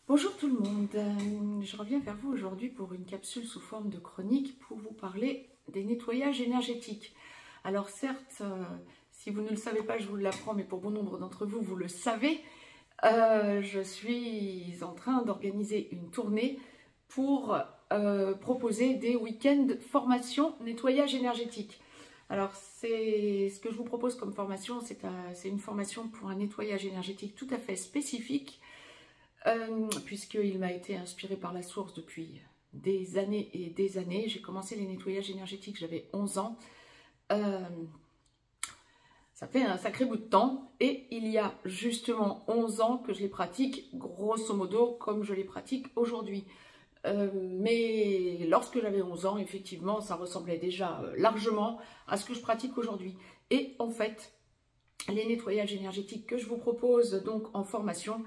Bonjour tout le monde, je reviens vers vous aujourd'hui pour une capsule sous forme de chronique pour vous parler des nettoyages énergétiques. Alors certes, si vous ne le savez pas, je vous l'apprends, mais pour bon nombre d'entre vous, vous le savez, je suis en train d'organiser une tournée pour proposer des week-ends formation nettoyage énergétique. Alors c'est ce que je vous propose comme formation, c'est une formation pour un nettoyage énergétique tout à fait spécifique, puisqu'il m'a été inspiré par la source depuis des années et des années. J'ai commencé les nettoyages énergétiques, j'avais 11 ans. Ça fait un sacré bout de temps. Et il y a justement 11 ans que je les pratique, grosso modo, comme je les pratique aujourd'hui. Mais lorsque j'avais 11 ans, effectivement, ça ressemblait déjà largement à ce que je pratique aujourd'hui. Et en fait, les nettoyages énergétiques que je vous propose donc en formation,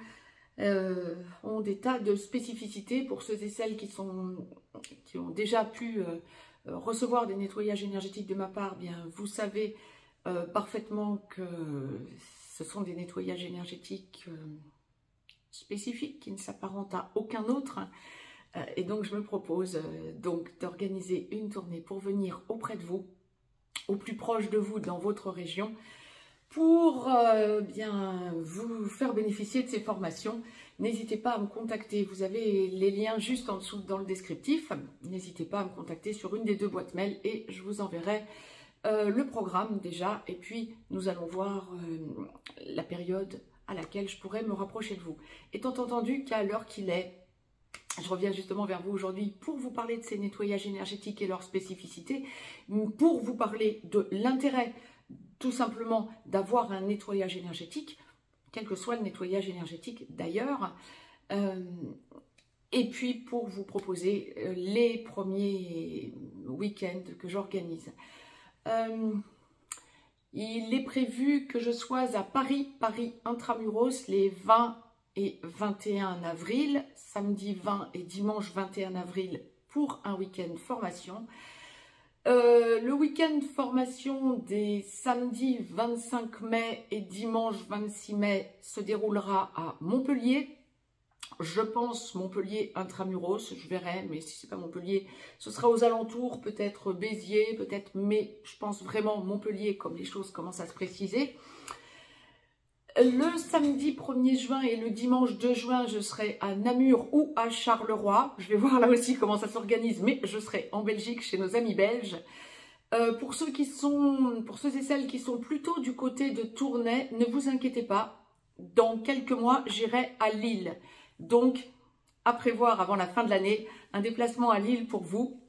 ont des tas de spécificités pour ceux et celles qui ont déjà pu recevoir des nettoyages énergétiques de ma part. Bien, vous savez parfaitement que ce sont des nettoyages énergétiques spécifiques qui ne s'apparentent à aucun autre. Et donc, je me propose donc d'organiser une tournée pour venir auprès de vous, au plus proche de vous dans votre région, pour bien vous faire bénéficier de ces formations. N'hésitez pas à me contacter, vous avez les liens juste en dessous dans le descriptif. N'hésitez pas à me contacter sur une des deux boîtes mail et je vous enverrai le programme déjà. Et puis nous allons voir la période à laquelle je pourrais me rapprocher de vous. Étant entendu qu'à l'heure qu'il est, je reviens justement vers vous aujourd'hui pour vous parler de ces nettoyages énergétiques et leurs spécificités, pour vous parler de l'intérêt tout simplement d'avoir un nettoyage énergétique, quel que soit le nettoyage énergétique d'ailleurs, et puis pour vous proposer les premiers week-ends que j'organise. Il est prévu que je sois à Paris Intramuros les 20 et 21 avril, samedi 20 et dimanche 21 avril pour un week-end formation. Le week-end formation des samedis 25 mai et dimanche 26 mai se déroulera à Montpellier. Je pense Montpellier Intramuros, je verrai, mais si c'est pas Montpellier, ce sera aux alentours, peut-être Béziers, peut-être, mais je pense vraiment Montpellier comme les choses commencent à se préciser. Le samedi 1er juin et le dimanche 2 juin, je serai à Namur ou à Charleroi. Je vais voir là aussi comment ça s'organise, mais je serai en Belgique chez nos amis belges. Pour ceux et celles qui sont plutôt du côté de Tournai, ne vous inquiétez pas. Dans quelques mois, j'irai à Lille. Donc, à prévoir avant la fin de l'année, un déplacement à Lille pour vous.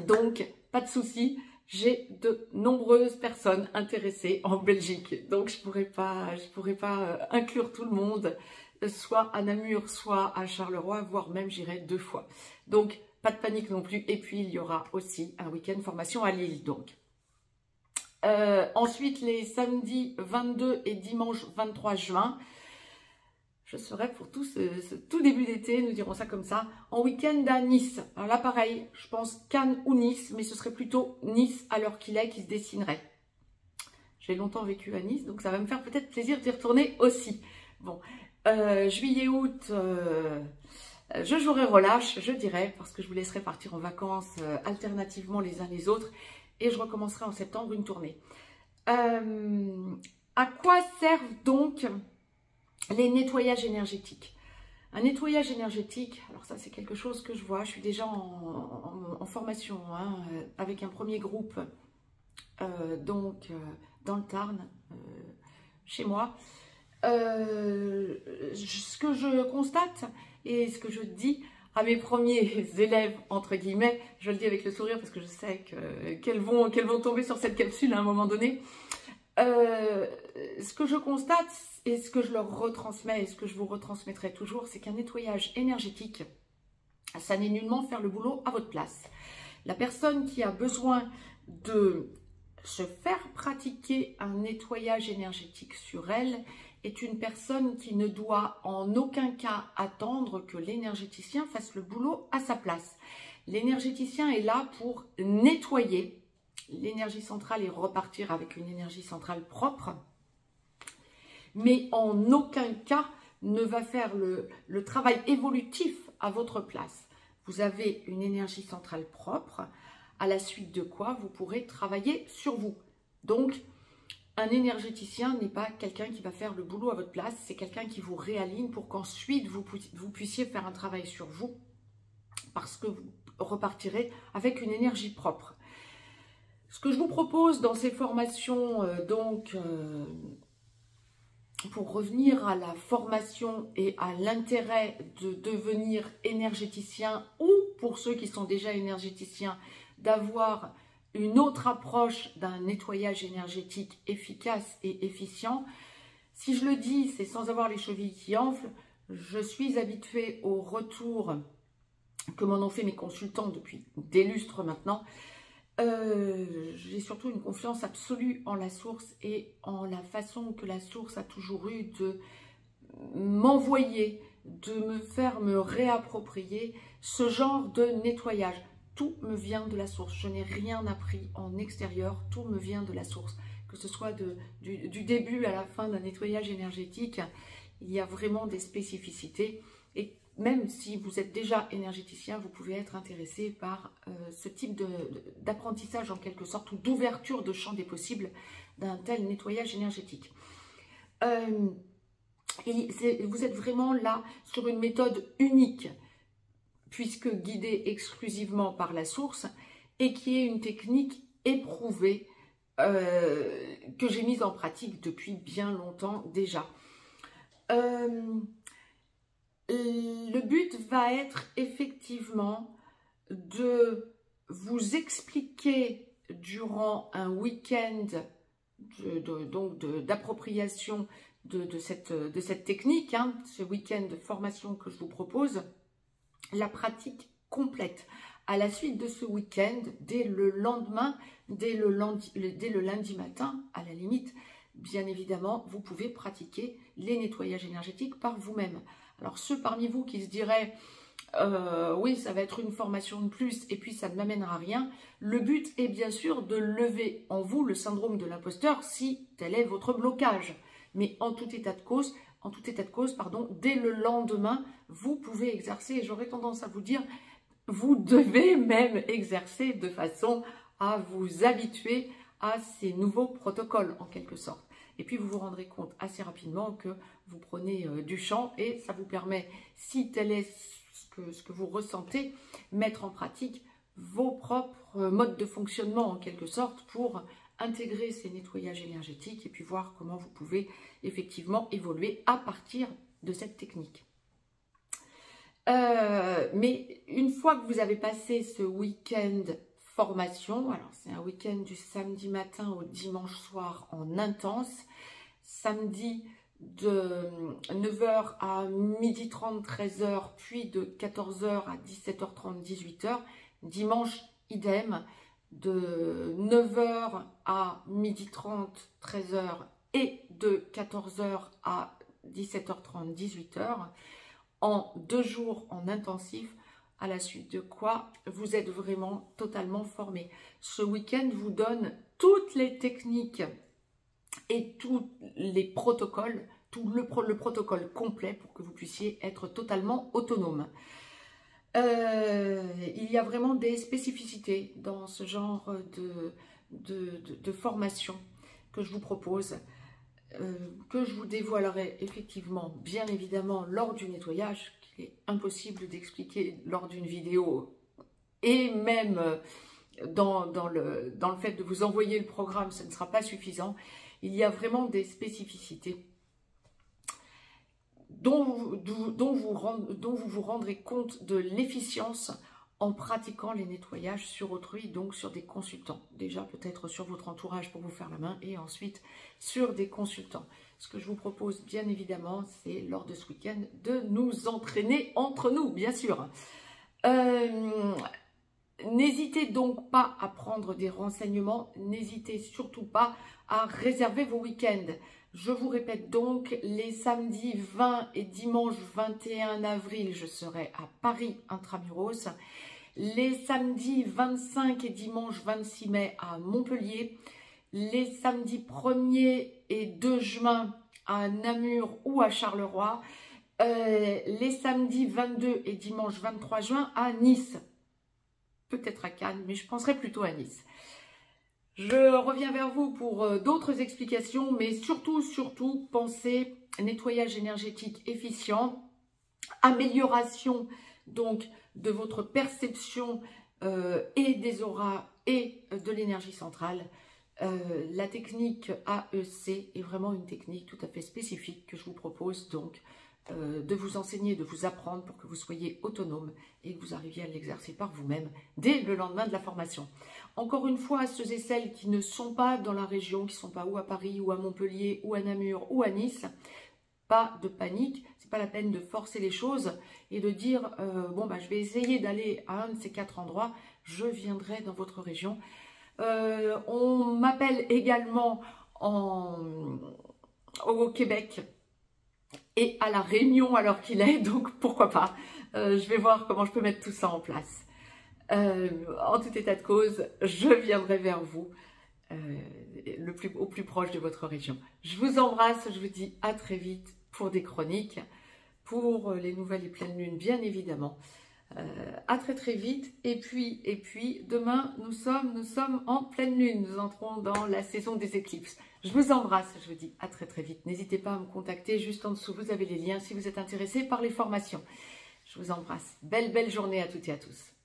Donc, pas de souci. J'ai de nombreuses personnes intéressées en Belgique, donc je pourrais pas inclure tout le monde, soit à Namur, soit à Charleroi, voire même j'irai 2 fois. Donc pas de panique non plus. Et puis il y aura aussi un week-end formation à Lille. Donc ensuite les samedis 22 et dimanche 23 juin. Je serai pour tout ce tout début d'été, nous dirons ça comme ça, en week-end à Nice. Alors là, pareil, je pense Cannes ou Nice, mais ce serait plutôt Nice à l'heure qu'il est qui se dessinerait. J'ai longtemps vécu à Nice, donc ça va me faire peut-être plaisir d'y retourner aussi. Bon, juillet, août, je jouerai relâche, je dirais, parce que je vous laisserai partir en vacances alternativement les uns les autres, et je recommencerai en septembre une tournée. À quoi servent donc les nettoyages énergétiques? Un nettoyage énergétique, alors ça c'est quelque chose que je vois, je suis déjà en formation avec un premier groupe dans le Tarn, chez moi. Ce que je constate et ce que je dis à mes premiers élèves, entre guillemets, je le dis avec le sourire parce que je sais qu'elles vont tomber sur cette capsule à un moment donné. Ce que je constate et ce que je leur retransmets et ce que je vous retransmettrai toujours, c'est qu'un nettoyage énergétique, ça n'est nullement faire le boulot à votre place. La personne qui a besoin de se faire pratiquer un nettoyage énergétique sur elle est une personne qui ne doit en aucun cas attendre que l'énergéticien fasse le boulot à sa place. L'énergéticien est là pour nettoyer l'énergie centrale et repartir avec une énergie centrale propre, mais en aucun cas ne va faire le travail évolutif à votre place. Vous avez une énergie centrale propre, à la suite de quoi vous pourrez travailler sur vous. Donc, un énergéticien n'est pas quelqu'un qui va faire le boulot à votre place, c'est quelqu'un qui vous réaligne pour qu'ensuite vous puissiez faire un travail sur vous, parce que vous repartirez avec une énergie propre. Ce que je vous propose dans ces formations, pour revenir à la formation et à l'intérêt de devenir énergéticien, ou pour ceux qui sont déjà énergéticiens, d'avoir une autre approche d'un nettoyage énergétique efficace et efficient. Si je le dis, c'est sans avoir les chevilles qui enflent. Je suis habituée au retour que m'en ont fait mes consultants depuis des lustres maintenant. J'ai surtout une confiance absolue en la source et en la façon que la source a toujours eu de m'envoyer, de me faire me réapproprier ce genre de nettoyage. Tout me vient de la source, je n'ai rien appris en extérieur, tout me vient de la source. Que ce soit du début à la fin d'un nettoyage énergétique, il y a vraiment des spécificités. Et même si vous êtes déjà énergéticien, vous pouvez être intéressé par ce type d'apprentissage en quelque sorte, ou d'ouverture de champ des possibles d'un tel nettoyage énergétique. Vous êtes vraiment là sur une méthode unique, puisque guidée exclusivement par la source, et qui est une technique éprouvée que j'ai mise en pratique depuis bien longtemps déjà. Le but va être effectivement de vous expliquer durant un week-end d'appropriation de cette technique, ce week-end de formation que je vous propose, la pratique complète. À la suite de ce week-end, dès le lendemain, dès le lundi matin, à la limite, bien évidemment, vous pouvez pratiquer les nettoyages énergétiques par vous-même. Alors ceux parmi vous qui se diraient oui, ça va être une formation de plus et puis ça ne m'amènera à rien, le but est bien sûr de lever en vous le syndrome de l'imposteur si tel est votre blocage. Mais en tout état de cause, dès le lendemain, vous pouvez exercer, et j'aurais tendance à vous dire, vous devez même exercer de façon à vous habituer à ces nouveaux protocoles en quelque sorte. Et puis vous vous rendrez compte assez rapidement que vous prenez du champ et ça vous permet, si tel est ce que vous ressentez, mettre en pratique vos propres modes de fonctionnement en quelque sorte pour intégrer ces nettoyages énergétiques et puis voir comment vous pouvez effectivement évoluer à partir de cette technique. Mais une fois que vous avez passé ce week-end formation, alors c'est un week-end du samedi matin au dimanche soir en intense, samedi de 9h à 12h30, 13h, puis de 14h à 17h30, 18h, dimanche idem, de 9h à 12h30, 13h et de 14h à 17h30, 18h, en 2 jours en intensif, à la suite de quoi vous êtes vraiment totalement formé. Ce week-end vous donne toutes les techniques et tous les protocoles, le protocole complet pour que vous puissiez être totalement autonome. Il y a vraiment des spécificités dans ce genre de formation que je vous propose, que je vous dévoilerai effectivement, bien évidemment, lors du nettoyage, qu'il est impossible d'expliquer lors d'une vidéo, et même dans le fait de vous envoyer le programme, ce ne sera pas suffisant. Il y a vraiment des spécificités dont vous vous rendrez compte de l'efficience en pratiquant les nettoyages sur autrui, donc sur des consultants. Déjà peut-être sur votre entourage pour vous faire la main et ensuite sur des consultants. Ce que je vous propose bien évidemment, c'est lors de ce week-end de nous entraîner entre nous, bien sûr. N'hésitez donc pas à prendre des renseignements, n'hésitez surtout pas à réserver vos week-ends. Je vous répète donc, les samedis 20 et dimanche 21 avril, je serai à Paris Intramuros. Les samedis 25 et dimanche 26 mai à Montpellier. Les samedis 1er et 2 juin à Namur ou à Charleroi. les samedis 22 et dimanche 23 juin à Nice. Peut-être à Cannes, mais je penserai plutôt à Nice. Je reviens vers vous pour d'autres explications, mais surtout, pensez nettoyage énergétique efficient, amélioration donc de votre perception et des auras et de l'énergie centrale. La technique AEC est vraiment une technique tout à fait spécifique que je vous propose donc de vous enseigner, de vous apprendre pour que vous soyez autonome et que vous arriviez à l'exercer par vous-même dès le lendemain de la formation. Encore une fois, à ceux et celles qui ne sont pas dans la région, qui ne sont pas ou à Paris, ou à Montpellier, ou à Namur, ou à Nice, pas de panique, c'est pas la peine de forcer les choses et de dire bon bah je vais essayer d'aller à un de ces 4 endroits, je viendrai dans votre région. On m'appelle également au Québec et à la Réunion alors qu'il est, donc pourquoi pas. Je vais voir comment je peux mettre tout ça en place. En tout état de cause, je viendrai vers vous au plus proche de votre région. Je vous embrasse, je vous dis à très vite pour des chroniques, pour les nouvelles et pleines lunes bien évidemment. À très vite et puis demain nous sommes en pleine lune, nous entrons dans la saison des éclipses. Je vous embrasse, je vous dis à très vite. N'hésitez pas à me contacter, juste en dessous vous avez les liens si vous êtes intéressé par les formations. Je vous embrasse, belle journée à toutes et à tous.